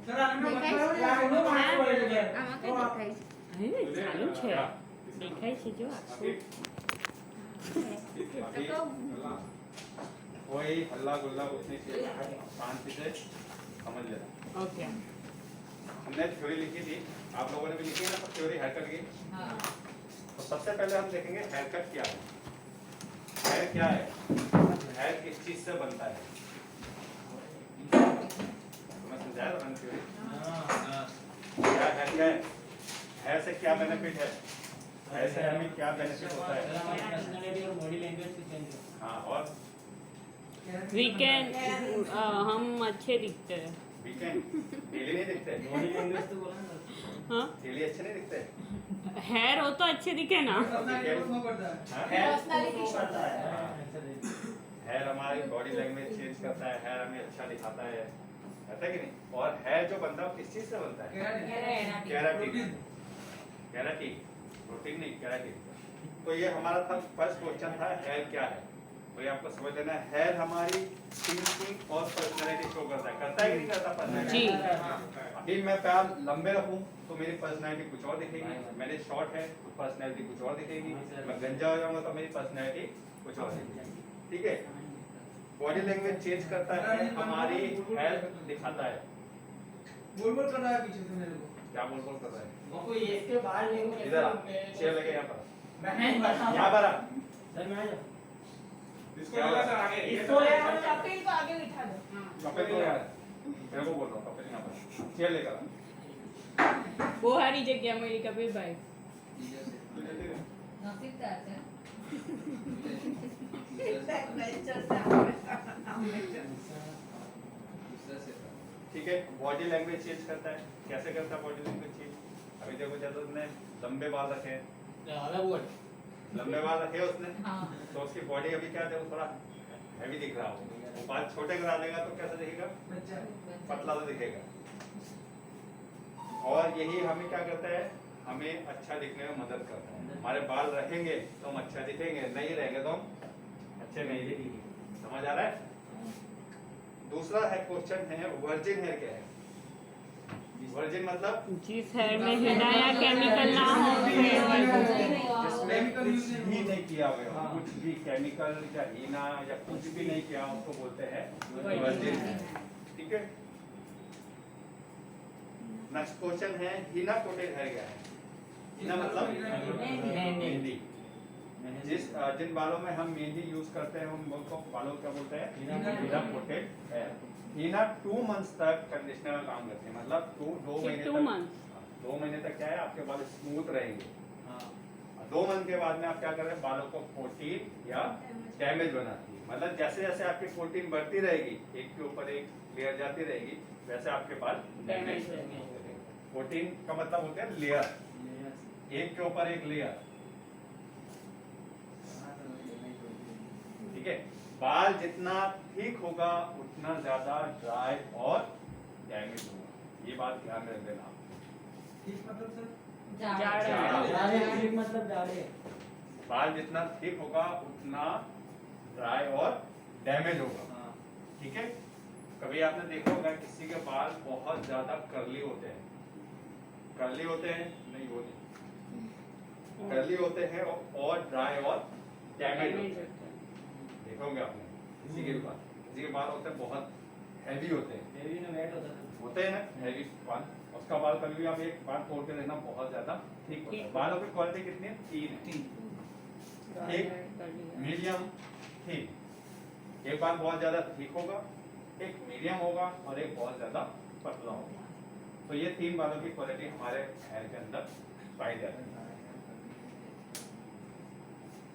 ચાલુ છે દેખાય છે જો આખું कोई हल्ला गुल्ला कुछ नहीं चाहिए, शांति से समझ लेना। ओके हमने थ्योरी लिखी थी, आप लोगों ने भी लिखी है ना थ्योरी हेयरकट की। तो सबसे पहले हम देखेंगे हेयरकट क्या है। हेयर क्या है, हेयर किस चीज से बनता है, तुम्हें समझाया था थ्योरी। क्या है, क्या है, हेयर से क्या बेनिफिट है, हेयर से हमें क्या बेनिफिट होता है। बॉडी लैंग्वेज से चेंज। हाँ और वीकेंड हम अच्छे दिखते हैं वीकेंड डेली नहीं दिखते, बॉडी लैंग्वेज तो बोला ना। हाँ डेली अच्छे नहीं दिखते। हेयर हो तो अच्छे दिखे ना। हेयर हमारी बॉडी लैंग्वेज चेंज करता है, हेयर हमें अच्छा दिखाता है, ऐसा कि नहीं। और हेयर जो बनता है वो किस चीज से बनता है, केराटिन। केराटिन, प्रोटीन नहीं, केराटिन। तो ये हमारा था फर्स्ट क्वेश्चन था, हेयर क्या है। तो ये आपको समझ लेना है, हेयर हमारी थिंकिंग और पर्सनैलिटी शो करता है कि नहीं करता पर्सनैलिटी। जी। अभी मैं बाल लंबे रखूं तो मेरी पर्सनैलिटी कुछ और दिखेगी, मेरे शॉर्ट है तो पर्सनैलिटी कुछ और दिखेगी, मैं गंजा हो जाऊंगा तो मेरी पर्सनैलिटी कुछ और दिखेगी। ठीक है, बॉडी लैंग्वेज चेंज करता है, हमारी हेल्थ दिखाता है। बोल कर रहा है पीछे से मेरे को। क्या बोल कर रहा है, वो इसके बाल लेंगे इधर आ, चेयर लगे यहाँ पर, मैं बताऊं यहाँ पर आ। सर मैं इसको लगा सर आगे, इसको ले आओ। कपिल को आगे बिठा दो। कपिल को यार, मेरे को बोल रहा हूँ कपिल यहाँ पर, चेयर लेकर आ। वो हारी जगह मेरी कपिल भाई नसीबदार है। ठीक है, बॉडी लैंग्वेज चेंज करता है, कैसे करता है बॉडी लैंग्वेज चेंज। अभी देखो जैसे उसने लंबे बाल रखे हैं, अलग वर्ड लंबे बाल रखे हैं उसने, हाँ। तो उसकी बॉडी अभी क्या है, वो थोड़ा हैवी दिख रहा हो। वो बाल छोटे करा देगा तो कैसा दिखेगा, पतला तो दिखेगा। और यही हमें क्या करता है, हमें अच्छा दिखने में मदद करता है। हमारे बाल रहेंगे तो हम अच्छा दिखेंगे, नहीं रहेंगे तो हम अच्छे नहीं दिखेंगे। समझ आ रहा है। दूसरा है क्वेश्चन है, वर्जिन हेयर क्या है। वर्जिन मतलब जिस हेयर में हिना या केमिकल ना हो जिसमें कुछ भी नहीं किया हुआ, कुछ भी केमिकल या हीना या कुछ भी नहीं किया, उसको बोलते हैं वर्जिन हेयर। ठीक है, नेक्स्ट क्वेश्चन है, हीना कोटेड हेयर क्या है। हीना मतलब मेहंदी। जिन बालों में हम मेहंदी यूज करते हैं उन बालों क्या बोलते हैं, हीना कोटेड हेयर। हीना 2 मंथ्स तक कंडीशनर का काम करते हैं, मतलब 2 महीने तक। 2 महीने तक क्या है, आपके बाल स्मूथ रहेंगे। 2 मंथ के बाद में आप क्या कर रहे हैं, बालों को प्रोटीन या डैमेज बनाती है। मतलब जैसे जैसे आपकी प्रोटीन बढ़ती रहेगी, एक के ऊपर एक लेयर जाती रहेगी, वैसे आपके बाल डैमेज रहेंगे। प्रोटीन का मतलब होता है लेयर, एक के ऊपर एक लेयर। ठीक है, बाल जितना थिक होगा उतना ज्यादा ड्राई और डैमेज होगा, ये बात ध्यान में रख देना। ठीक मतलब सर मतलब जाड़े। बाल जितना थिक होगा उतना ड्राई और डैमेज होगा। ठीक है, कभी आपने देखा होगा किसी के बाल बहुत ज्यादा कर्ली होते हैं, कर्ली होते हैं नहीं, वो नहीं, कर्ली होते हैं और ड्राई और डैमेज होते हैं। देखोगे आपने किसी के बाल, किसी के बाल होते हैं बहुत हैवी होते हैं, हेवी ना वेट होते हैं ना हैवी बाल, उसका बाल कभी भी आप एक बाल तोड़ के देखना बहुत ज्यादा ठीक होता है। बालों की क्वालिटी कितनी है, 3 है। एक मीडियम थिक, एक बाल बहुत ज्यादा थिक होगा, एक मीडियम होगा और एक बहुत ज्यादा पतला होगा। तो ये 3 बालों की क्वालिटी हमारे हेयर के अंदर पाई जाती है।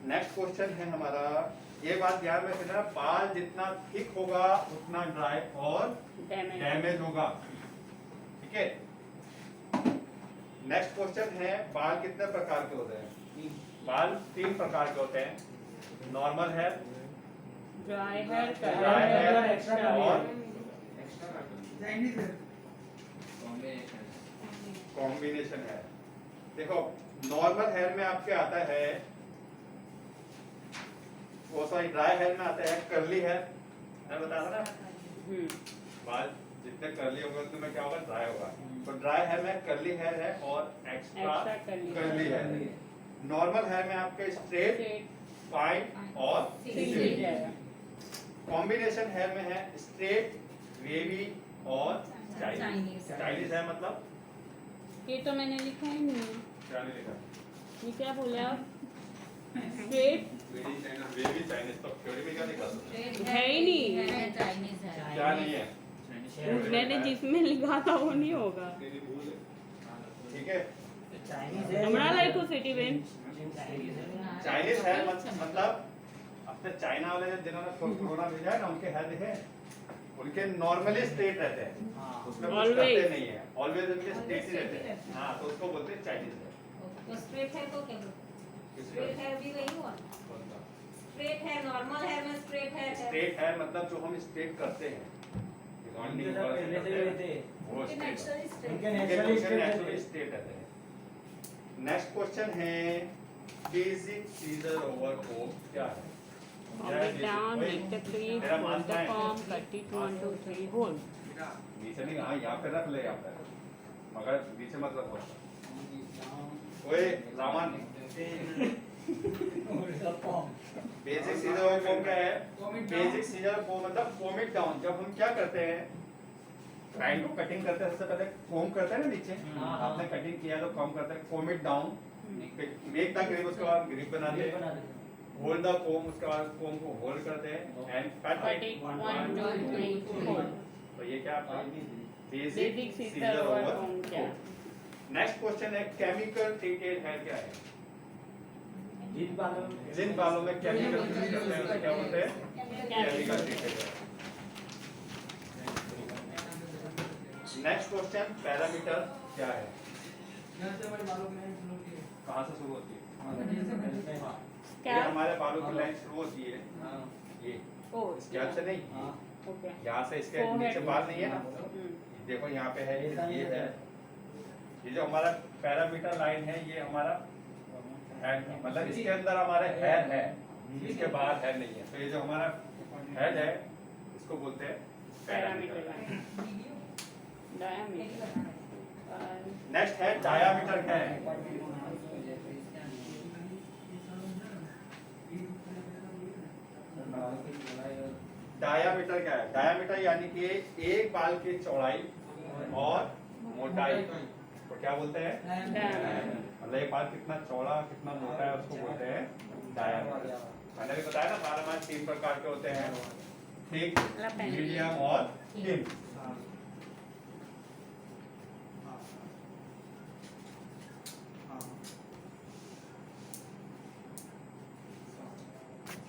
नेक्स्ट क्वेश्चन है हमारा, ये बात ध्यान में रखना, बाल जितना थिक होगा उतना ड्राई और डैमेज होगा। ठीक है, नेक्स्ट क्वेश्चन है, बाल कितने प्रकार के होते हैं। बाल 3 प्रकार के होते हैं, नॉर्मल हेयर, ड्राई हेयर और चाइनीज है कॉम्बिनेशन है। देखो नॉर्मल हेयर में आपके आता है, वो सॉरी ड्राई हेयर में आता है कर्ली हेयर, मैं बता रहा ना, बाल जितने कर्ली होगा उतने में क्या होगा, ड्राई होगा। तो ड्राई हेयर में कर्ली हेयर है और extra Extra curly curly hair है। नॉर्मल हेयर में आपके स्ट्रेट, फाइन और सीधी सिल्की। है। कॉम्बिनेशन हेयर में है स्ट्रेट, वेवी और चाइनीज। चाइनीज। चाइनीज है मतलब ये तो मैंने लिखा ही नहीं है। क्या नहीं लिखा? ये क्या बोले आप? स्ट्रेट वेवी चाइनीज तो थ्योरी में क्या लिखा था? है ही नहीं। है चाइनीज है। क्या नहीं है? मैंने जिसमें लिखा था वो नहीं होगा। ठीक है। चाइनीज हमारा लाइक सिटी बेन चाइनीज हेयर मतलब अपने चाइना वाले जिन्होंने कोरोना भेजा है ना, उनके हेयर देखे, उनके नॉर्मली स्ट्रेट रहते हैं, उसमें कुछ Always. करते नहीं है, ऑलवेज उनके स्ट्रेट ही रहते हैं। हाँ, तो उसको बोलते हैं चाइनीज हेयर। तो स्ट्रेट है तो क्या बोलते? स्ट्रेट हेयर भी वही हुआ। स्ट्रेट हेयर, नॉर्मल हेयर में स्ट्रेट हेयर है। स्ट्रेट हेयर मतलब जो हम स्ट्रेट करते हैं, उनके सब पहले से ही रहते हैं। वो कि straight नेचुरली उनके स्ट्रेट। नेचुरली नेचुरली स्ट्रेट रहते हैं। नेक्स्ट क्वेश्चन है बेसिक सीजर ओवर कोम क्या है? Comb it down, make the crease, मेरा hold मानना the है। comb, cut it 1, 2, 3, hold. नीचे नहीं, हाँ यहाँ पे रख ले, यहाँ पे मगर नीचे मत रखो। ओए रामान, बेसिक सीजर ओवर कोम क्या है? बेसिक सीजर कोम मतलब कोम इट डाउन। जब हम क्या करते हैं, क्लाइंट को कटिंग करते हैं, सबसे पहले कोम करते हैं ना नीचे, आपने कटिंग किया तो कॉम करते हैं, comb it down, make the grip, उसके बाद ग्रिप बनाते हैं, होल्ड द कोम, उसके बाद कोम को होल्ड करते हैं एंड Cut कट। it 1, 2, 3, 4. तो ये क्या आपका Basic basic scissor scissor over over comb क्या है? नेक्स्ट क्वेश्चन है केमिकल ट्रीटेड हेयर क्या है? जिन बालों में केमिकल ट्रीटेड हेयर उसे क्या बोलते हैं? Chemical treated hair. Next question parameter क्या है? यहाँ से हमारे बालों की लाइन शुरू होती है। कहाँ से शुरू होती है? क्या? ये हमारे बालों की लाइन शुरू होती है, ये Oh, स्कैल्प से नहीं, okay. यहाँ से इसके Forehead. नीचे बाल नहीं है ना, हम्म. देखो यहाँ पे है, ये है, ये जो हमारा पैरामीटर लाइन है ये हमारा हेड, मतलब इसके अंदर हमारे हेयर है, इसके बाहर हेड नहीं है, तो ये जो हमारा हेड है इसको बोलते हैं parameter parameter. Line. Diameter. Next है डायामीटर क्या है? डायामीटर क्या है? डायामीटर यानी कि एक बाल की चौड़ाई और मोटाई को क्या बोलते हैं? Diameter. मतलब ये बाल कितना चौड़ा कितना मोटा है उसको बोलते हैं डायामीटर। मैंने भी बताया ना, बाल हमारे 3 प्रकार के होते हैं, थिक, मीडियम और थिन।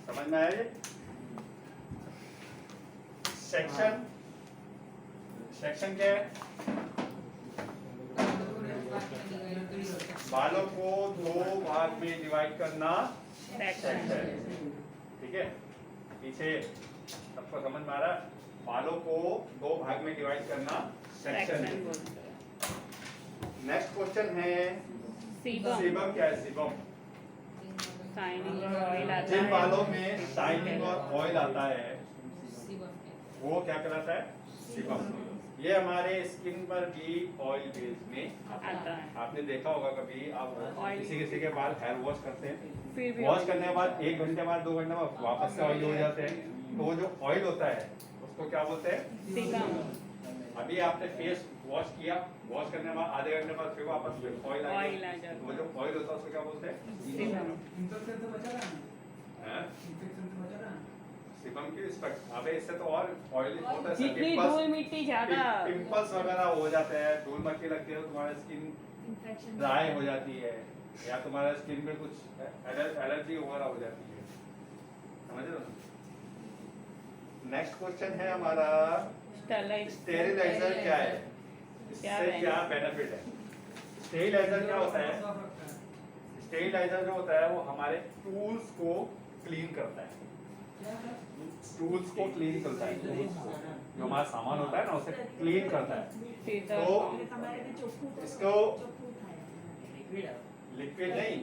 समझ में आया ये? सेक्शन, सेक्शन क्या है? बालों को 2 भाग में डिवाइड करना सेक्शन, ठीक है? पीछे सबको समझ में आ रहा है? बालों को 2 भाग में डिवाइड करना सेक्शन। Section बोलते हैं. नेक्स्ट क्वेश्चन है Sebum. सीबम क्या है? सीबम Shining और oil आता जिन है. बालों में शाइनिंग और ऑयल आता है वो क्या कहलाता है? सीबम। ये हमारे स्किन पर भी ऑयल बेस में आता है. आपने देखा होगा कभी, आप Oil. किसी के बाल हेयर वॉश करते हैं, फिर भी वॉश करने के बाद 1 घंटे बाद 2 घंटे बाद वापस से ऑयल हो जाते हैं, तो वो जो ऑयल होता है उसको क्या बोलते हैं? Sebum. अभी आपने फेस वॉश किया, वॉश करने के बाद आधे घंटे बाद फिर वापस ऑयल आ Oil गया, आ जाता है. वो जो ऑयल होता है उसको क्या बोलते हैं? Sebum. इन्फेक्शन से बचा रहा है हैं? इन्फेक्शन से बचा रहा है सीबम की रिस्पेक्ट, अबे इससे तो और ऑयली होता है, जितनी धूल मिट्टी ज्यादा पिंपल्स वगैरह हो जाते हैं, धूल मक्खी लगती है तो तुम्हारा स्किन ड्राई हो जाती है, या तुम्हारा स्किन में कुछ एलर्जी वगैरह हो जाती है, समझ रहे हो? नेक्स्ट क्वेश्चन है हमारा स्टेरिलाइजर क्या है? इससे क्या बेनिफिट है? स्टेरिलाइजर क्या होता है? साफ रखता है स्टेरिलाइजर जो होता है वो हमारे टूल्स को क्लीन करता है, टूल्स को क्लीन करता है, जो हमारा सामान होता है ना उसे क्लीन करता है। सीजर तो comb. इसको लिक्विड नहीं,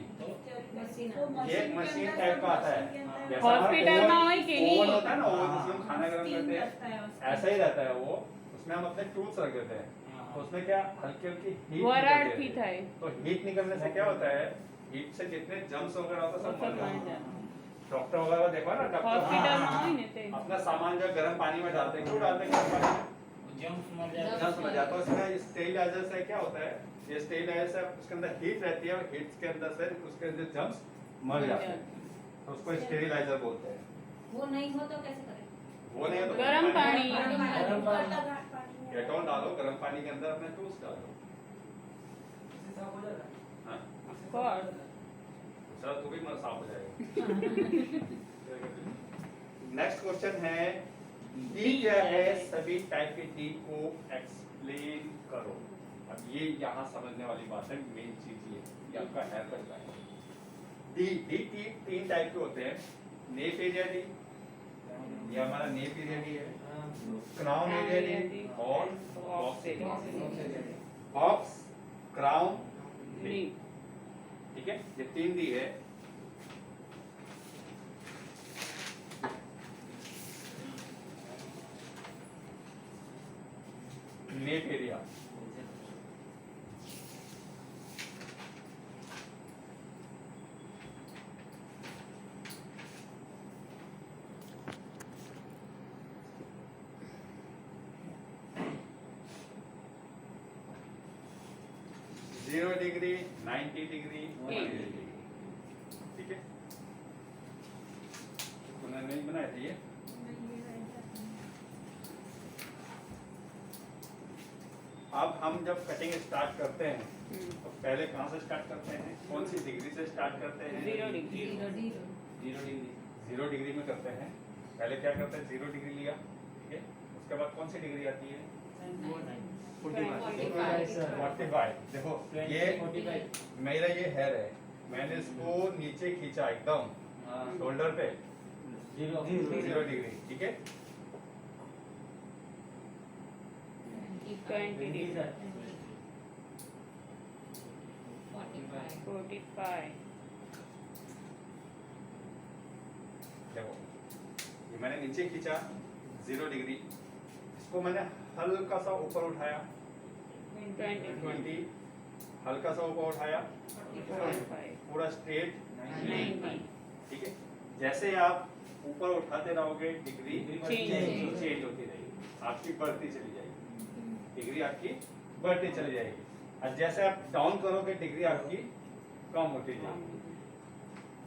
ये एक मशीन टाइप का आता है, जैसा हमारा हॉस्पिटल में ओवन- होई कि नहीं? ओवन होता है ना, ओवन जिसमें हम खाना गर्म करते हैं, ऐसा ही रहता है वो, उसमें हम अपने टूल्स रख देते हैं, तो उसमें क्या हल्की हल्की हीट वराड निकलती थी है। થાય तो हीट निकलने से क्या होता है, हीट से जितने जम्स वगैरह होता है सब मर जाते हैं। डॉक्टर वगैरह देखो ना, डॉक्टर હોસ્પિટલમાં હોય ને તે अपना सामान जो गर्म पानी में डालते हैं, क्यों डालते हैं गर्म पानी में? जम्स मर जाते जम्स मर जाता है। उसमें स्टेरिलाइजर से क्या होता है, ये स्टेरिलाइजर से उसके अंदर हीट रहती है और हीट के अंदर से उसके अंदर जम्स मर जाते हैं, तो उसको स्टेरिलाइजर बोलते हैं। वो नहीं हो तो कैसे करें? वो नहीं है तो ગરમ પાણી गरम पानी डेटॉल डालो, गर्म पानी के अंदर अपने टूल्स डालो। इससे साफ हो जाता है। हाँ, કોણ दूसरा तो भी मर साफ हो जाएगा। नेक्स्ट क्वेश्चन है, डी क्या है, सभी टाइप के डी को एक्सप्लेन करो। अब ये यहाँ समझने वाली बात है, मेन चीज ये आपका हेयर कट का है। डी तीन टाइप के होते हैं, नेप एरिया डी, ये हमारा नेप एरिया डी है, क्राउन एरिया डी और box area. Box, crown, D, ठीक है, ये तीन डी है। Nape area, zero degree, 90 degree, 180 degree, ठीक है। तूने नहीं बनाया था ये? अब हम जब कटिंग स्टार्ट करते हैं तो पहले कहाँ से स्टार्ट करते हैं, कौन सी डिग्री से स्टार्ट करते हैं? 0 डिग्री जीरो डिग्री में करते हैं। पहले क्या करते हैं, 0 डिग्री लिया, ठीक है, उसके बाद कौन सी डिग्री आती है? 45। देखो ये मेरा ये हेयर है, मैंने इसको नीचे खींचा एकदम शोल्डर पे, 0 डिग्री, ठीक है। 20 डिग्री 45 देखो ये मैंने नीचे खींचा 0 डिग्री, इसको मैंने हल्का सा ऊपर उठाया 20, हल्का सा ऊपर उठाया 45 पूरा स्ट्रेट 90 ठीक है। जैसे आप ऊपर उठाते रहोगे डिग्री चेंज होती रहेगी, आपकी बढ़ती चली जाएगी, डिग्री आपकी बढ़ती चली जाएगी। और जैसे आप डाउन करोगे डिग्री आपकी कम होती जाएगी।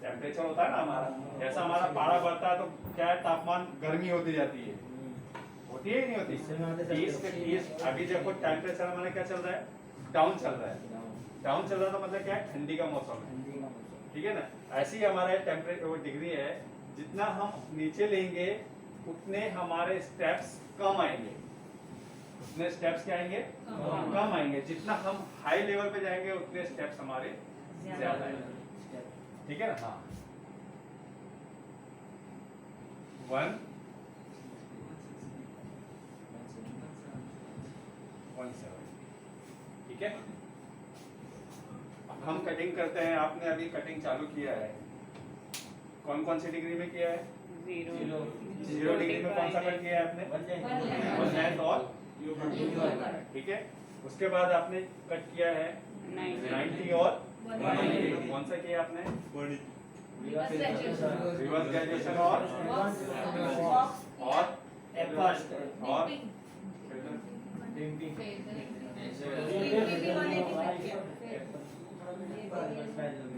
टेम्परेचर होता है ना हमारा, जैसा हमारा पारा बढ़ता है तो क्या है, तापमान गर्मी होती जाती है, होती है नहीं होती? 30 पे 30। अभी देखो टेम्परेचर हमारा क्या चल रहा है, डाउन चल रहा है। डाउन चल रहा है तो मतलब क्या है, ठंडी का मौसम है, ठीक है ना। ऐसे ही हमारा टेम्परेचर डिग्री है, जितना हम नीचे लेंगे उतने हमारे स्टेप्स कम आएंगे, उतने स्टेप्स क्या आएंगे, कम आएंगे। जितना हम हाई लेवल पे जाएंगे उतने स्टेप्स हमारे ज्यादा आएंगे, ठीक है ना। हाँ 1 1.7, ठीक है। अब हम कटिंग करते हैं। आपने अभी कटिंग चालू किया है, कौन कौन सी डिग्री में किया है? 0 डिग्री में कौन सा कट किया है आपने? 1 लेंथ और ठीक है। उसके बाद आपने कट किया है 90 और 180। कौन सा किया आपने? रिवर्स ग्रेजुएशन और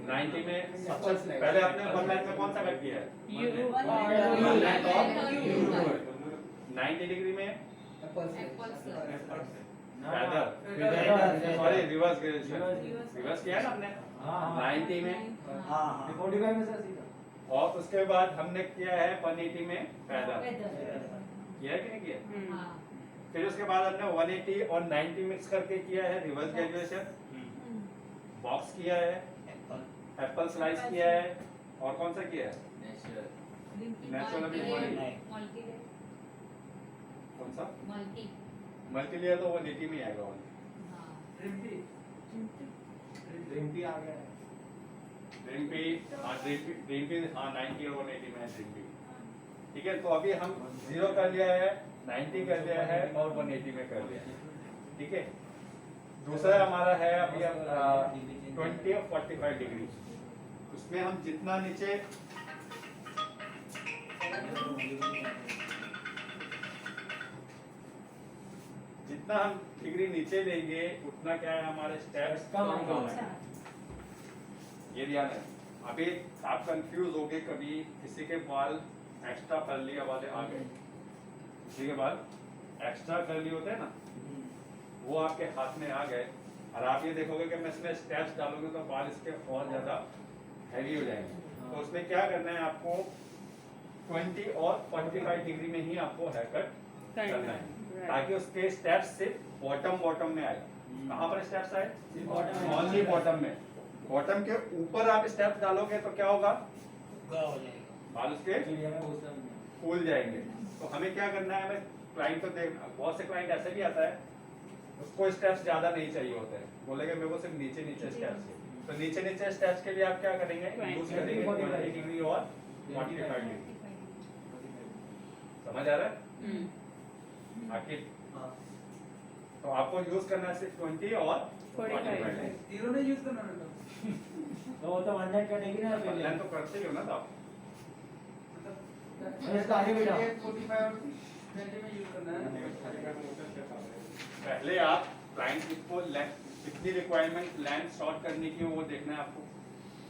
नाइन्टी में सबसे पहले आपने 1 लाइन में कौन सा कट किया है? 90 डिग्री में सॉरी रिवर्स ग्रेजुएशन, रिवर्स किया है ना आपने 90 में, और उसके बाद हमने किया है 180 में पैदल, किया है कि नहीं किया? फिर उसके बाद हमने 180 और 90 मिक्स करके किया है रिवर्स ग्रेजुएशन, बॉक्स किया है, एप्पल स्लाइस किया है, और कौन सा किया है? नेचुरल अभी कौन सा मल्टी लिया तो 180 में आएगा। ड्रिम्पी आ गया है। ड्रीम पी हाँ 90 और 180 में है ड्रीम पी, ठीक है। तो अभी हम 0 कर लिया है, 90 कर दिया है और 180 में कर दिया है, ठीक है। दूसरा हमारा है अभी 20 और 45 डिग्री, उसमें हम जितना नीचे जितना हम डिग्री नीचे लेंगे उतना क्या है हमारे स्टेप्स कम है। ये ध्यान है। अभी आप कंफ्यूज हो गए, कभी किसी के बाल एक्स्ट्रा कर्ली वाले आ गए, किसी के बाल एक्स्ट्रा कर्ली होते हैं ना, वो आपके हाथ में आ गए और आप ये देखोगे कि मैं इसमें स्टेप्स डालूंगा तो बाल इसके और ज्यादा हैवी हो जाएंगे। तो उसमें क्या करना है आपको 20 और 45 डिग्री में ही आपको हेयर कट करना है, ताकि उसके स्टेप्स सिर्फ बॉटम में आए। कहाँ पर स्टेप्स आए? ओनली बॉटम में। बॉटम के ऊपर आप स्टेप्स डालोगे तो क्या होगा? बाल उसके फूल जाएंगे। तो हमें क्या करना है, हमें क्लाइंट को देखना, बहुत से क्लाइंट ऐसे भी आता है उसको स्टेप्स ज्यादा नहीं चाहिए होते हैं, बोलेंगे मेरे को सिर्फ नीचे स्टेप्स चाहिए। तो नीचे स्टेप्स के लिए आप क्या करेंगे? यूज करेंगे 20 डिग्री और 45 डिग्री। समझ आ रहा है? आखिर तो आपको यूज करना है सिर्फ 20 और 45। जीरो नहीं यूज करना है तो वो तो 100 कटेगी ना पहले। प्लान तो करते ही हो ना। तो आप इसका आगे बेटा 45 और 20 में यूज करना है। पहले आप क्लाइंट को कितनी रिक्वायरमेंट लेंथ शॉर्ट करने की वो देखना है आपको।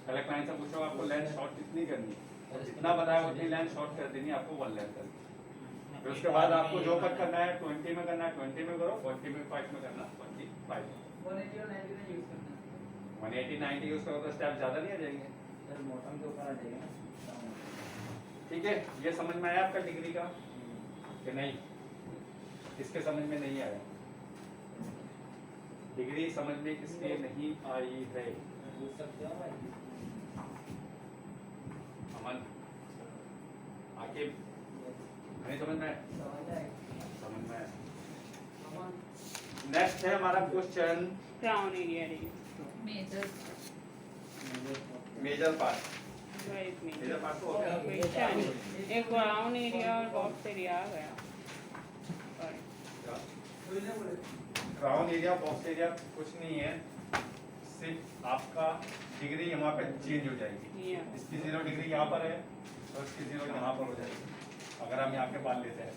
पहले क्लाइंट से पूछो आपको लेंथ शॉर्ट कितनी करनी है, जितना बताया उतनी लेंथ शॉर्ट कर देनी है आपको, 1 लेंथ करनी। फिर उसके बाद आपको जो कट करना है 20 में करना है 20 में करो, 45 में करना 45। 180 और 90 में यूज करना है। 180 90 यूज करो तो स्टेप ज्यादा नहीं आ जाएंगे। सर बॉटम के ऊपर आ जाएगा। ठीक है, ये समझ में आया आपका डिग्री का कि नहीं? किसके समझ में नहीं आया? डिग्री समझ में किसके नहीं आई है? पूछ सकते हो भाई। अमन, आकिब, नहीं समझ में आया? समझ में आया। नेक्स्ट है हमारा question crown area major part. Right में मेजर पार्ट तो हो गया। क्वेश्चन एक क्राउन एरिया और बॉक्स एरिया आ गया। क्राउन एरिया बॉक्स एरिया कुछ नहीं है, सिर्फ आपका डिग्री यहाँ पे चेंज हो जाएगी। इसकी 0 डिग्री यहाँ पर है और इसकी 0 यहाँ पर हो जाएगी अगर हम यहाँ के बाल लेते हैं,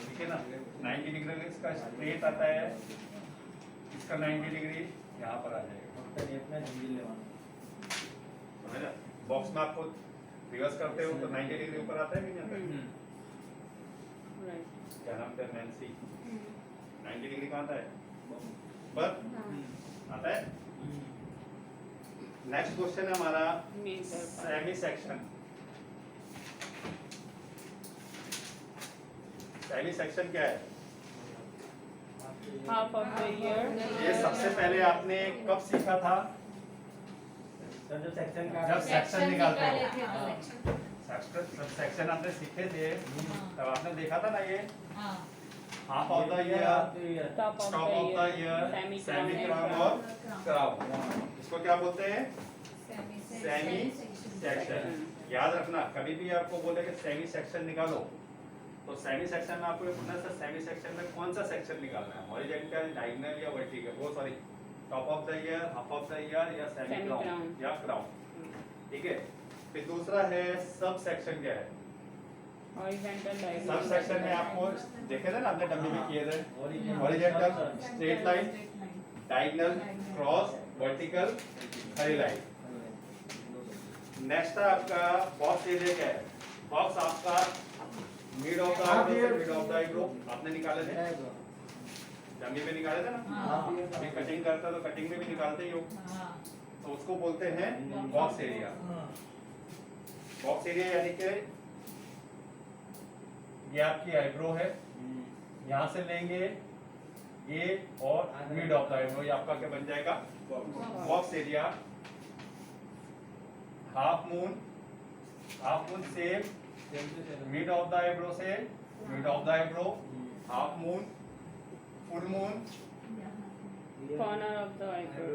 ठीक है ना। 90 डिग्री इसका स्ट्रेट आता है, इसका 90 डिग्री यहाँ पर आ जाएगा। समझा? बॉक्स में आपको रिवर्स करते हो तो 90 डिग्री ऊपर आता है कि नहीं आता है? राइट क्या नाम था? नैन्सी। 90 डिग्री कहाँ आता है? पर आता है। नेक्स्ट क्वेश्चन है हमारा major semi section. Semi section क्या है? Half of the ear. ये सबसे पहले आपने कब सीखा था? सर जो सेक्शन का जब सेक्शन निकालते हो, निकाले थे सेक्शन आपने सीखे थे तब आपने देखा था ना ये हाँ half of the year, top of top of the year, semi crown और क्राउन। इसको क्या बोलते हैं? Semi section. याद रखना, कभी भी आपको बोले कि सेमी सेक्शन निकालो तो सेमी सेक्शन में आपको ये पूछना है सेमी सेक्शन में कौन सा सेक्शन निकालना है, हॉरिजॉन्टल, डायगोनल या वर्टिकल, वो sorry top of the year, half of the year या सेमी क्राउन या क्राउन। ठीक है। फिर दूसरा है सब सेक्शन। क्या है हॉरिजॉन्टल सब सेक्शन में? आपको देखे थे ना आपने डमी में किए थे, horizontal straight line, diagonal, cross, vertical, खड़ी लाइन। नेक्स्ट है आपका बॉक्स एरिया। क्या है बॉक्स? आपका mid of the eyebrow, mid of the eyebrow आपने निकाले थे, डमी में निकाले थे ना। अभी कटिंग करता तो कटिंग में भी निकालते ही हो, तो उसको बोलते हैं बॉक्स एरिया। बॉक्स एरिया यानी कि ये आपकी आईब्रो है, यहाँ से लेंगे ये और मिड ऑफ द आईब्रो, ये आपका क्या बन जाएगा? Box area. Half moon same, mid of the eyebrow से mid of the eyebrow, half moon, full moon, corner of the eyebrow,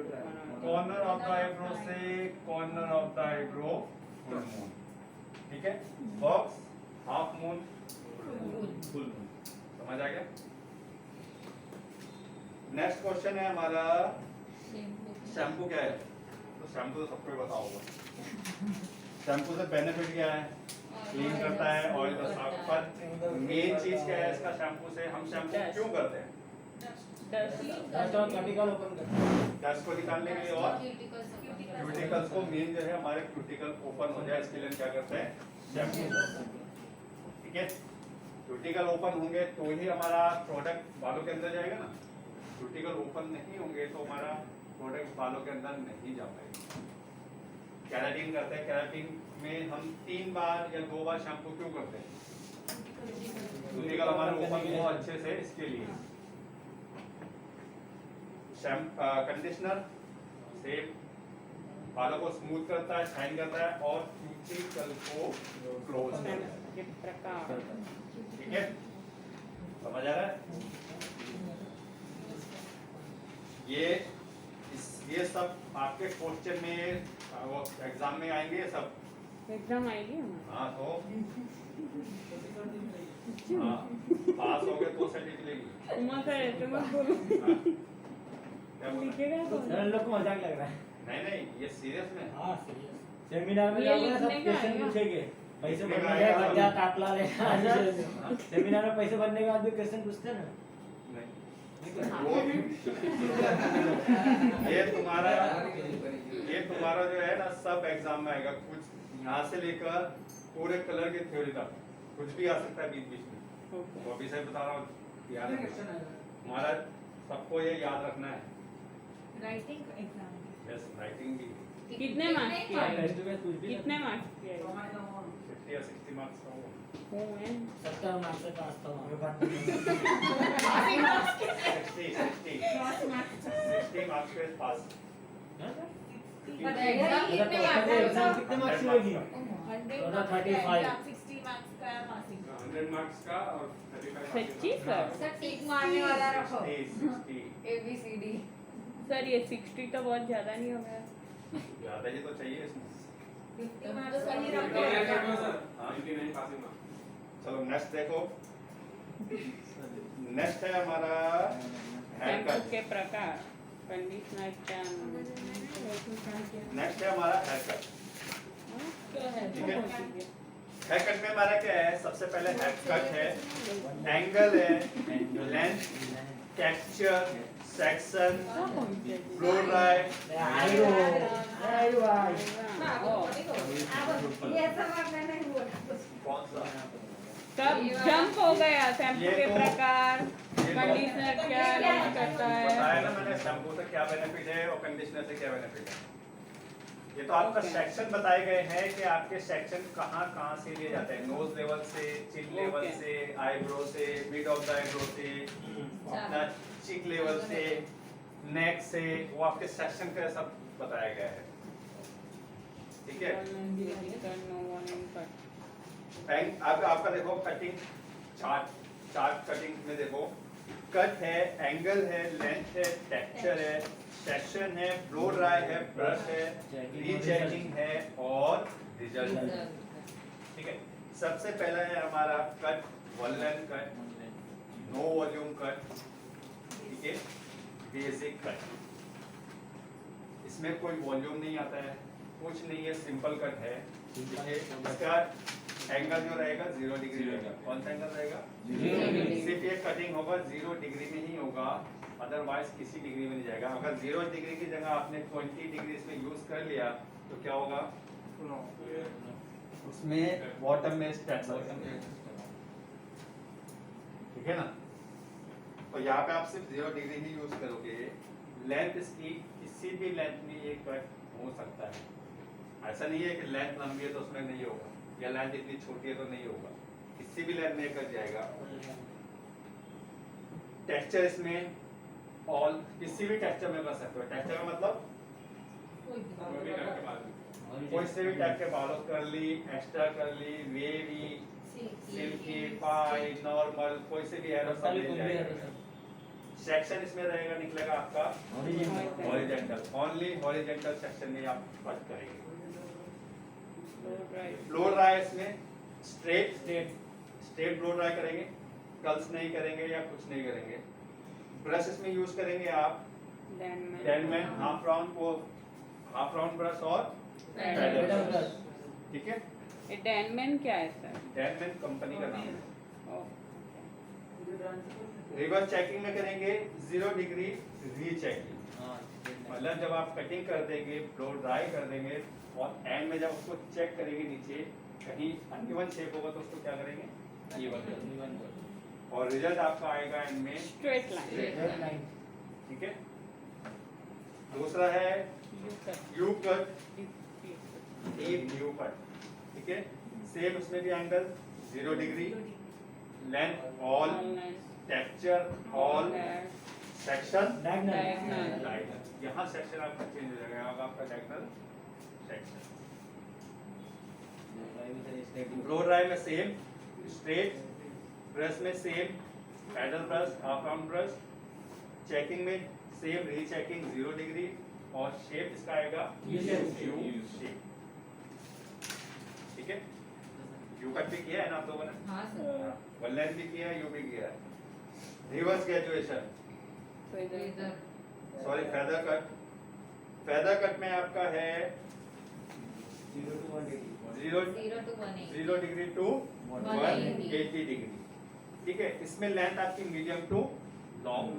corner of the eyebrow से corner of the eyebrow, full moon. ठीक है। Box, half moon, full moon. समझ आ गया? Next question है हमारा, shampoo क्या है? तो शैम्पू तो सबको ही पता होगा। शैम्पू से बेनिफिट क्या है? क्लीन करता है, ऑयल को साफ। पर मेन चीज क्या है इसका? शैम्पू से हम शैम्पू क्यों करते हैं? डस्ट और क्यूटिकल ओपन करता है। डस्ट को निकालने के लिए और क्यूटिकल्स को, मेन जो है हमारे क्यूटिकल ओपन हो जाए इसके लिए क्या करते हैं? शैम्पू। ठीक है, क्यूटिकल ओपन होंगे तो ही हमारा प्रोडक्ट बालों के अंदर जाएगा ना। क्यूटिकल ओपन नहीं होंगे तो हमारा प्रोडक्ट बालों के अंदर नहीं जा पाएगा। केराटिन करते हैं, केराटिन में हम 3 बार या 2 बार शैम्पू क्यों करते हैं? क्यूटिकल हमारा ओपन हो अच्छे से, इसके लिए। कंडीशनर से बालों को स्मूथ करता है, शाइन करता है और क्यूटिकल को क्लोज करता है। के प्रकार। ठीक है, समझ आ रहा है? ये सब आपके क्वेश्चन में, वो एग्जाम में आएंगे ये सब। एग्जाम आएगी हमारी। हाँ तो हाँ, पास हो गए तो सर्टिफिकेट मिलेगी। उमा का है तो मत बोलो। हाँ, क्या बोला? लिखेगा तो सर इन लोग को मजाक लग रहा है। नहीं, ये सीरियस में। हाँ सीरियस। सेमिनार में ये जाओगे ना, सब लिखने का क्वेश्चन आएगा। पूछेंगे। पैसे लिखने का भरने के आएगा बाद सब। क्या काटला लेगा? सेमिनार में पैसे भरने के बाद भी क्वेश्चन पूछते हैं ना। वो ये तुम्हारा जो है ना सब एग्जाम में आएगा। कुछ यहाँ से लेकर पूरे कलर की थ्योरी तक कुछ भी आ सकता है बीच बीच में। ओके। तो अभी से बता रहा हूँ, याद कितने रखना। क्वेश्चन आएगा? हमारा सबको ये याद रखना है। राइटिंग एग्जाम यस, राइटिंग भी कितने मार्क्स की हाँ, है? face to face कुछ भी कितने मार्क्स की है? 50 या 60 मार्क्स का होगा। हूँ मैं 70 मार्क्स से पास था वहाँ। 60 मार्क्स पे पास। पर एग्जाम कितने मार्क्स का एग्जाम होगा? कितने मार्क्स की होगी? 100 35। 60 मार्क्स का पासिंग। 100 मार्क्स का और 35 सच्ची सर? सर टिक मारने वाला रखो। 60 ABCD। सर ये 60 तो बहुत ज्यादा नहीं हो गया? ज्यादा ही तो चाहिए इसमें। 50 मार्क्स सही सर रखो। हाँ, चलो नेक्स्ट देखो। नेक्स्ट है हमारा हेयर शैम्पू कट। के प्रकार, कंडीशनर, नेक्स्ट है हमारा हेयर कट। क्या है? ठीक है। हेयर कट में हमारा क्या है? सबसे पहले हेयर कट है, एंगल है, length, texture, section, blow dry. आयु आयु आयु। ये सब आपने नहीं बोला। कौन सा? सब जंप हो गया। शैम्पू ये के तो- प्रकार, ये तो- कंडीशनर क्या यूज करता बताया है? ना मैंने, शैम्पू से क्या बेनिफिट है और कंडीशनर से क्या बेनिफिट है। ये तो आपका Okay. सेक्शन बताए गए हैं कि आपके सेक्शन कहाँ से लिए जाते हैं। नोज लेवल से, चिन लेवल Okay. से, आईब्रो से, मिड ऑफ द आईब्रो से, अपना चिक लेवल से, नेक से, वो आपके सेक्शन का सब बताया गया है। ठीक है। अब आपका देखो कटिंग चार्ट कटिंग में देखो, कट है, एंगल है, लेंथ है, टेक्सचर है, सेक्शन है, ब्लो ड्राई है, ब्रश है, रीचेकिंग है और रिजल्ट है। ठीक है। सबसे पहला है हमारा cut, volume cut, no volume cut. ठीक है, बेसिक कट। इसमें कोई वॉल्यूम नहीं आता है, कुछ नहीं है, सिंपल कट है। ठीक है। इसका एंगल जो रहेगा 0 डिग्री रहेगा। कौन सा एंगल रहेगा? 0 डिग्री। सिर्फ ये कटिंग होगा 0 डिग्री में ही होगा, अदरवाइज किसी डिग्री में नहीं जाएगा। अगर 0 डिग्री की जगह आपने 20 डिग्री इसमें यूज कर लिया तो क्या होगा? उसमें बॉटम में स्टेप्स आएंगे। ठीक है ना? तो यहाँ पे आप सिर्फ 0 डिग्री ही यूज करोगे। लेंथ इसकी किसी भी लेंथ में ये कट हो सकता है। ऐसा नहीं है कि लेंथ लंबी है तो उसमें नहीं होगा, या लेंथ इतनी छोटी है तो नहीं होगा, किसी भी लेंथ में कट जाएगा। टेक्सचर इसमें ऑल किसी भी टेक्सचर में कर सकते हो। टेक्सचर का मतलब कोई से भी टाइप के बालों, curly, extra curly, wavy, silky, fine, normal, कोई से भी हेयर सब मिल जाएगा। सेक्शन इसमें रहेगा, निकलेगा आपका हॉरिजॉन्टल। ओनली हॉरिजॉन्टल सेक्शन में आप कट करेंगे। ब्लो ड्राई इसमें स्ट्रेट ब्लो ड्राई करेंगे। कर्ल्स नहीं करेंगे या कुछ नहीं करेंगे। ब्रश इसमें यूज करेंगे आप Denman. Denman half round brush और Pedal पैडल brush. ब्रश, ठीक है। ये Denman क्या है सर? डेनमैन कंपनी का नाम है। ओ, रिवर्स चेकिंग में करेंगे 0 डिग्री रीचेकिंग, मतलब जब आप कटिंग कर देंगे, ब्लो ड्राई कर देंगे और एंड में जब उसको चेक करेंगे नीचे कहीं अनइवन शेप होगा तो उसको क्या करेंगे, इवन और रिजल्ट आपका आएगा एंड में straight line. Straight line. ठीक है। दूसरा है You cut. U cut, You- U cut, ठीक है। सेम उसमें भी angle 0 degree, length all, All lines. Texture all, There. Section Diagonal. Diagonal. यहाँ सेक्शन आपका चेंज हो जाएगा, यहाँ आपका डायगोनल सेक्शन। ब्लो ड्राई में सेम, स्ट्रेट ब्रश में same, paddle brush half round brush, checking में सेम रीचेकिंग 0 डिग्री और शेप इसका आएगा U shape. यू शेप, ठीक है। यू कट भी किया है ना आप लोगों ने, हाँ सर। वल्लेन भी किया है, यू भी किया है। रिवर्स ग्रेजुएशन, So इधर इधर sorry feather cut, feather cut में आपका है 0 0 to 180. 0 डिग्री टू 180 180 डिग्री, ठीक है। इसमें लेंथ आपकी मीडियम टू लॉन्ग,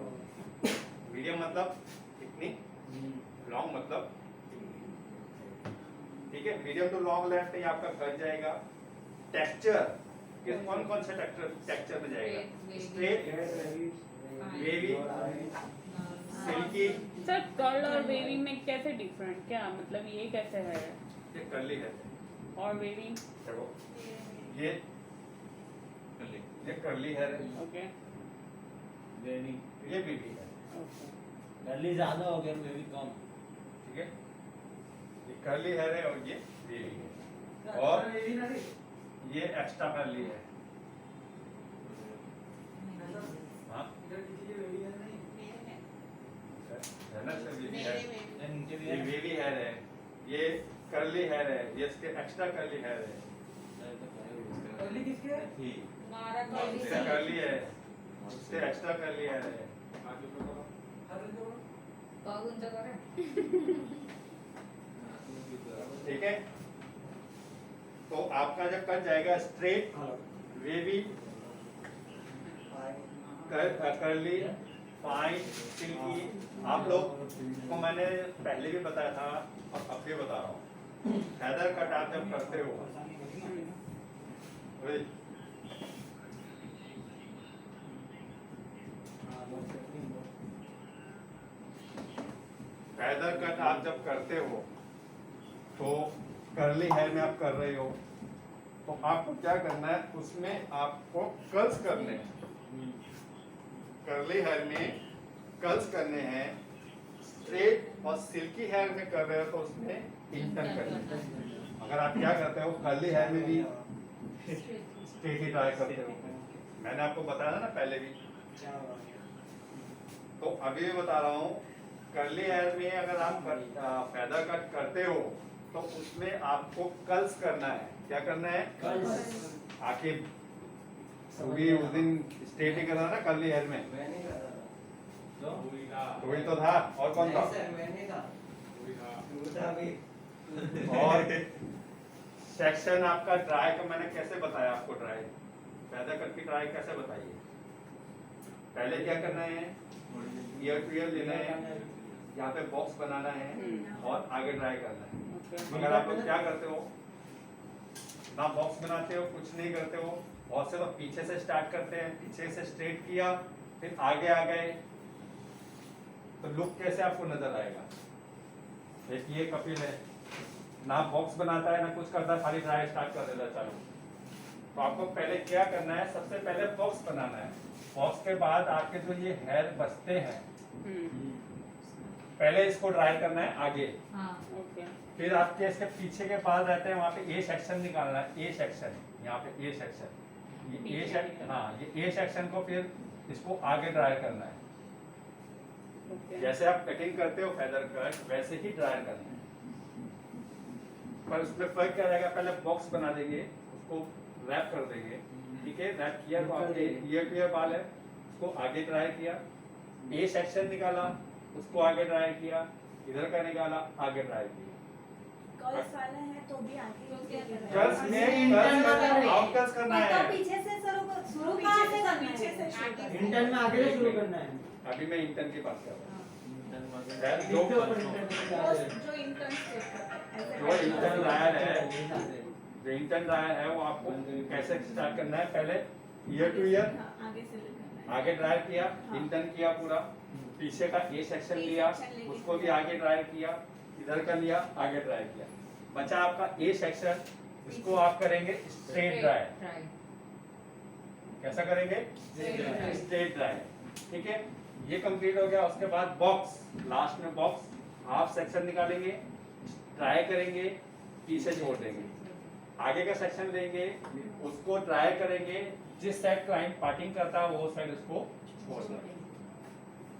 मीडियम मतलब इतनी, लॉन्ग मतलब इतनी, ठीक है। मीडियम टू लॉन्ग लेंथ में आपका कट जाएगा। टेक्सचर किस कौन से टेक्सचर में जाएगा, straight, wavy, silky, sir curl और वेवी में कैसे डिफरेंट, क्या मतलब ये कैसे है ये कर्ली है। और वेवी? देखो ये कर्ली है, ओके ये बेबी है, ओके गर्ली ज्यादा हो गया, बेबी कम। ठीक है। ये कर्ली हेयर है और ये बेबी है, और ये एक्स्ट्रा कर्ली है। हाँ है ना सर, बेबी है, इनके भी ये बेबी हेयर है, ये कर्ली हेयर है, ये इसके एक्स्ट्रा कर्ली हेयर है। हमारा इसका कर्ली है, उससे एक्स्ट्रा कर्ली हेयर है। कौन सा करे? ठीक है। तो आपका जब कट जाएगा straight, wavy, curly, fine, silky, आप लोग को मैंने पहले भी बताया था और अब भी बता रहा हूँ, फेदर कट आप जब करते हो, वही फेदर कट आप जब करते हो तो कर्ली हेयर में आप कर रहे हो तो आपको क्या करना है, उसमें आपको कर्ल्स करने हैं। कर्ली हेयर में कर्ल्स करने हैं, स्ट्रेट और सिल्की हेयर में कर रहे हो तो उसमें इंटर्न करना है। अगर आप क्या करते हो, कर्ली हेयर में भी स्ट्रेट ही ट्राई करते हो, मैंने आपको बताया था ना पहले भी, तो अभी भी बता रहा हूँ, कर्ली हेयर में अगर आप फेदर कट करते हो तो उसमें आपको कर्ल्स करना है। क्या करना है, कर्ल्स। आखिर भी उस दिन स्ट्रेट ही कर रहा था कर्ली हेयर में, तो वही तो था, और कौन था, और सेक्शन आपका ड्राई का मैंने कैसे बताया आपको, ड्राई फेदर कट की ड्राई कैसे बताइए। पहले क्या करना है, ईयर टू ईयर लेना है, यहाँ पे बॉक्स बनाना है और आगे ड्राई करना है। मगर आप लोग क्या करते हो, ना बॉक्स बनाते हो, कुछ नहीं करते हो, बहुत से लोग पीछे से स्टार्ट करते हैं, पीछे से स्ट्रेट किया फिर आगे आ गए, तो लुक कैसे आपको नजर आएगा। एक ये कपिल है, ना बॉक्स बनाता है ना कुछ करता है, खाली ड्राई स्टार्ट कर देता है चालू। तो आपको पहले क्या करना है, सबसे पहले बॉक्स बनाना है, बॉक्स के बाद आपके जो ये हेयर बचते हैं पहले इसको ड्राई करना है आगे, हाँ ओके फिर आपके इसके पीछे के बाल रहते हैं वहाँ पे ए सेक्शन निकालना है, ए सेक्शन यहाँ पे ए सेक्शन, ये ए सेक्शन, हाँ ये ए सेक्शन को फिर इसको आगे ड्राई करना है। ओके जैसे आप कटिंग करते हो फेदर कट वैसे ही ड्राई करना है, पर उसमें फर्क क्या रहेगा, पहले बॉक्स बना देंगे, उसको रैप कर देंगे, ठीक है, रैप किया तो आपके ईयर टू ईयर बाल है, उसको आगे ड्राई किया, ए सेक्शन निकाला, उसको आगे ड्राई किया, इधर का निकाला, आगे ड्राई किया। कर्ल्स वाला है तो भी आगे कर्ल्स में आउटकर्ल्स करना है। पीछे से शुरू कहाँ से करना है? पीछे से शुरू करना है। इंटर्न में आगे से शुरू करना है। अभी मैं इंटर्न की बात कर रहा हूँ। दो ऊपर इंटर्न में जा रहे हैं। जो इंटर्न स्टेप करता है जो इंटर्न रायर है, जो इंटर्न रायर है वो आपको कैसे स्टार्ट करना है, पहले ईयर टू ईयर आगे से करना है। आगे ड्राइव किया, हाँ। इंटर्न किया पूरा, पीछे का ए सेक्शन A लिया, section लेके उसको भी आगे ड्राइव किया, इधर का लिया, आगे ड्राइव किया, बचा आपका ए सेक्शन, इसको आप करेंगे स्ट्रेट ड्राइव। कैसा करेंगे? Straight drive. ठीक है, ये कंप्लीट हो गया। उसके बाद बॉक्स, लास्ट में बॉक्स हाफ सेक्शन निकालेंगे, ट्राई करेंगे, पीछे छोड़ देंगे, आगे का सेक्शन लेंगे, उसको ट्राई करेंगे, जिस साइड क्लाइंट पार्टिंग करता है वो साइड उसको छोड़ देंगे।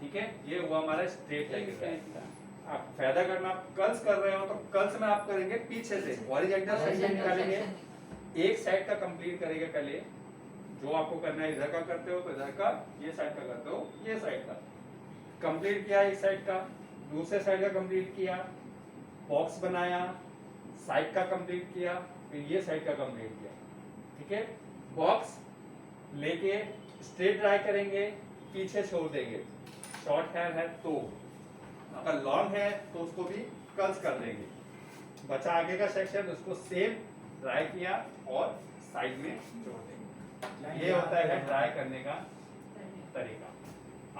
ठीक है, ये हुआ हमारा स्ट्रेट लेग ड्राइव का। आप फायदा करना, आप कर्ल्स कर रहे हो तो कर्ल्स में आप करेंगे पीछे से, हॉरिजॉन्टल सेक्शन निकालेंगे, एक साइड का कंप्लीट करेंगे पहले, जो आपको करना है इधर का करते हो तो इधर का, ये साइड का करते हो ये साइड का कंप्लीट किया, इस साइड का, दूसरे साइड का कंप्लीट किया, बॉक्स बनाया, साइड का कंप्लीट किया, फिर ये साइड का कंप्लीट किया। ठीक है, बॉक्स लेके स्ट्रेट ड्राई करेंगे, पीछे छोड़ देंगे, शॉर्ट हेयर है तो, अगर लॉन्ग है तो उसको भी कर्ल्स कर देंगे, बचा आगे का सेक्शन, उसको सेम ड्राई किया और साइड में छोड़ देंगे। ये होता है ड्राई करने का तरीका।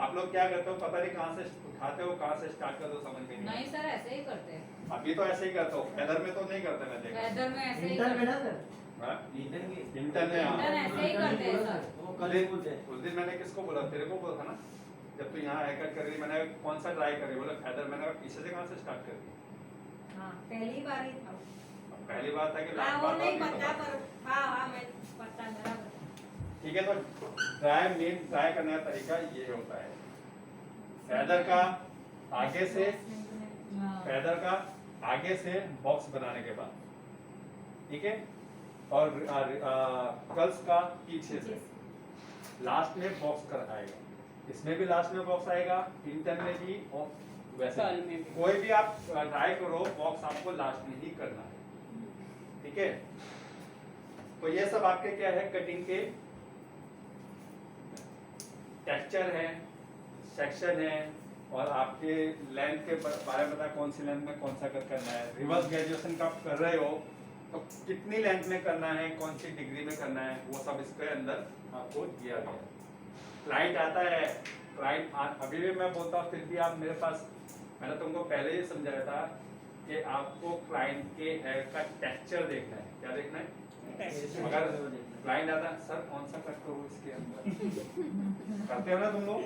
आप लोग क्या करते हो पता नहीं, कहाँ से उठाते हो, कहाँ से स्टार्ट करते हो, समझ में नहीं नहीं सर, ऐसे ही करते हैं। अभी तो ऐसे ही करते हो, फेदर में तो नहीं करते, मैं देखा वेदर में ऐसे ही इंटर्न में ना करते सर। हाँ? इंटर्न में इंटर्न में हाँ। इंटर्न ऐसे ही करते हैं सर। वो कल बोलते हैं। उस दिन मैंने किसको बोला, तेरे को बोला था ना, जब तू यहाँ हेयर कट कर रही, मैंने कौन सा ट्राई करी, बोला फेदर, मैंने कहा पीछे से कहाँ से स्टार्ट कर दी। हाँ, पहली बार ही था। पहली बात था कि हाँ, लास्ट वो बार नहीं पता पर हाँ मैं पता मेरा पता। ठीक है, तो ड्राई मेन ड्राई करने का तरीका ये होता है, फेदर का आगे से, फेदर का आगे से बॉक्स बनाने के बाद, ठीक है, और कर्ल्स का पीछे से, लास्ट में बॉक्स कर आएगा, इसमें भी लास्ट में बॉक्स आएगा, इंटर्न में भी, और वैसे कर्ल में भी। कोई भी आप ट्राई करो, बॉक्स आपको लास्ट में ही करना है। ठीक है, तो ये सब आपके क्या है, कटिंग के टेक्सचर है, सेक्शन है, और आपके लेंथ के बारे में पता कौन सी लेंथ में कौन सा कट करना है। रिवर्स ग्रेजुएशन का आप कर रहे हो तो कितनी लेंथ में करना है, कौन सी डिग्री में करना है, वो सब इसके अंदर आपको दिया गया है। क्लाइंट आता है, क्लाइंट अभी भी मैं बोलता हूँ, फिर भी आप मेरे पास, मैंने तुमको पहले ही समझाया था कि आपको क्लाइंट के हेयर का टेक्सचर देखना है। क्या देखना है? अगर क्लाइंट आता है, सर कौन सा कट करूँ इसके अंदर, करते हो ना तुम लोग,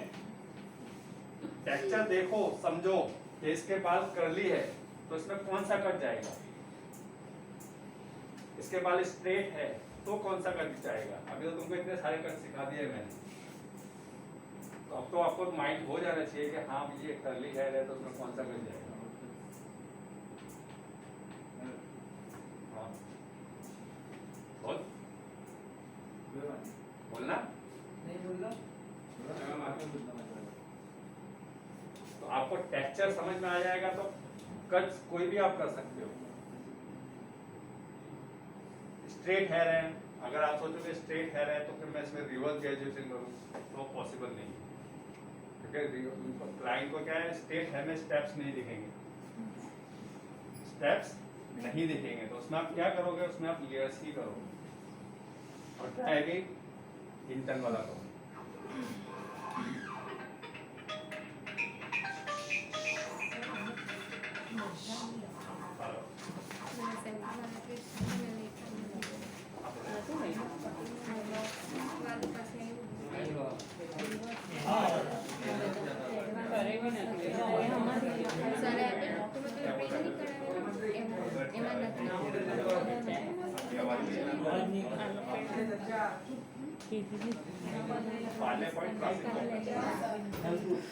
टेक्सचर देखो, समझो कि इसके बाल कर्ली है तो इसमें कौन सा कट जाएगा, इसके बाल स्ट्रेट है तो कौन सा कट जाएगा। अभी तो तुमको इतने सारे कट सिखा दिए मैंने, तो अब तो आपको माइंड हो जाना चाहिए कि हाँ ये कर्ली हेयर है तो उसमें कौन सा कट जाएगा। हाँ बोल, बोलना। नहीं बोल रहा। तो आपको टेक्सचर समझ में आ जाएगा तो कट कोई भी आप कर सकते हो। स्ट्रेट हेयर है, अगर आप सोचोगे स्ट्रेट हेयर है तो फिर मैं इसमें रिवर्स ग्रेजुएशन करूँ तो पॉसिबल नहीं है, क्योंकि क्लाइंट को क्या है, स्ट्रेट हेयर में स्टेप्स नहीं दिखेंगे, स्टेप्स नहीं दिखेंगे, तो उसमें आप क्या करोगे, उसमें आप लेयर्स ही करोगे और चाहेगी इंटर्न वाला करो। કરેગો ને એટલે Final point, classic point.